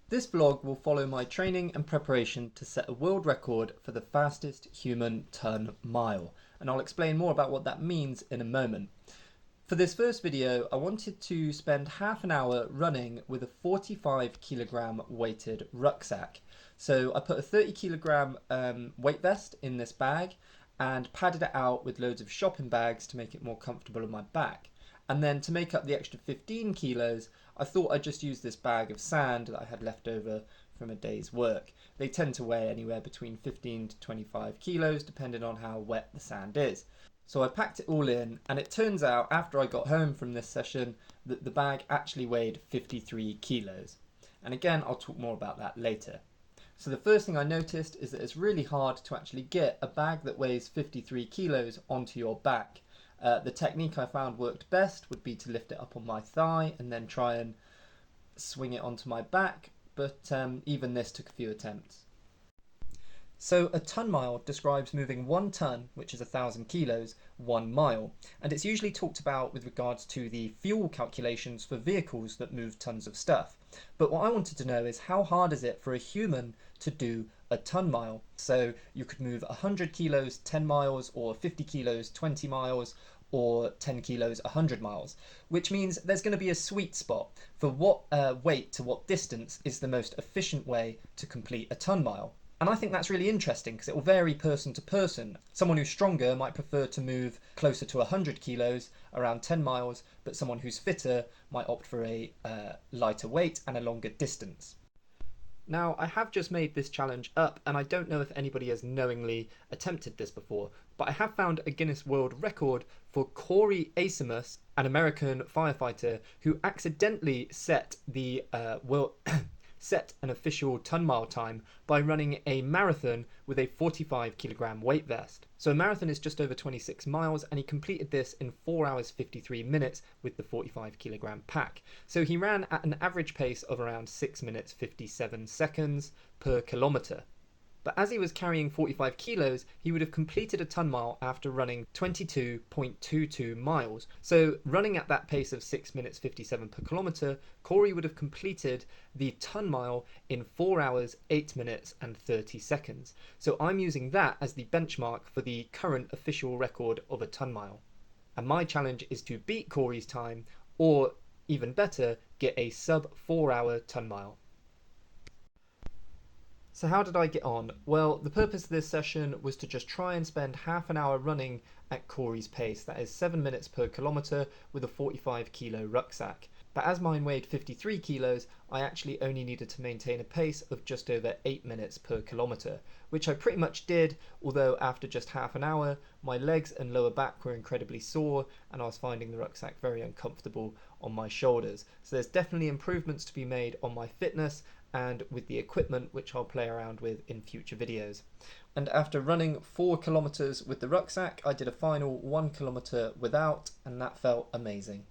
This vlog will follow my training and preparation to set a world record for the fastest human ton mile, and I'll explain more about what that means in a moment. For this first video, I wanted to spend half an hour running with a 45 kilogram weighted rucksack. So I put a 30 kilogram weight vest in this bag and padded it out with loads of shopping bags to make it more comfortable on my back. And then to make up the extra 15 kilos, I thought I'd just use this bag of sand that I had left over from a day's work. They tend to weigh anywhere between 15 to 25 kilos depending on how wet the sand is. So I packed it all in, and it turns out after I got home from this session that the bag actually weighed 53 kilos. And again, I'll talk more about that later. So the first thing I noticed is that it's really hard to actually get a bag that weighs 53 kilos onto your back. The technique I found worked best would be to lift it up on my thigh and then try and swing it onto my back, but even this took a few attempts. So a ton mile describes moving 1 ton, which is 1,000 kilos, 1 mile, and it's usually talked about with regards to the fuel calculations for vehicles that move tons of stuff. But what I wanted to know is how hard is it for a human to do a ton mile? So you could move 100 kilos 10 miles, or 50 kilos 20 miles, or 10 kilos 100 miles, which means there's going to be a sweet spot for what weight to what distance is the most efficient way to complete a ton mile. And I think that's really interesting because it will vary person to person. Someone who's stronger might prefer to move closer to 100 kilos around 10 miles, but someone who's fitter might opt for a lighter weight and a longer distance. Now, I have just made this challenge up, and I don't know if anybody has knowingly attempted this before, but I have found a Guinness World Record for Cory Asimus, an American firefighter who accidentally set the set an official ton mile time by running a marathon with a 45 kilogram weight vest. So a marathon is just over 26 miles, and he completed this in 4 hours 53 minutes with the 45 kilogram pack. So he ran at an average pace of around 6 minutes 57 seconds per kilometre. But as he was carrying 45 kilos, he would have completed a ton mile after running 22.22 miles. So running at that pace of 6 minutes 57 per kilometre, Cory would have completed the ton mile in 4 hours, 8 minutes and 30 seconds. So I'm using that as the benchmark for the current official record of a ton mile. And my challenge is to beat Cory's time, or even better, get a sub 4 hour ton mile. So how did I get on? Well, the purpose of this session was to just try and spend half an hour running at Cory's pace, that is 7 minutes per kilometre with a 45 kilo rucksack. But as mine weighed 53 kilos, I actually only needed to maintain a pace of just over 8 minutes per kilometre, which I pretty much did, although after just half an hour, my legs and lower back were incredibly sore and I was finding the rucksack very uncomfortable on my shoulders. So there's definitely improvements to be made on my fitness and with the equipment, which I'll play around with in future videos. And after running 4 kilometers with the rucksack, I did a final 1 kilometer without, and that felt amazing.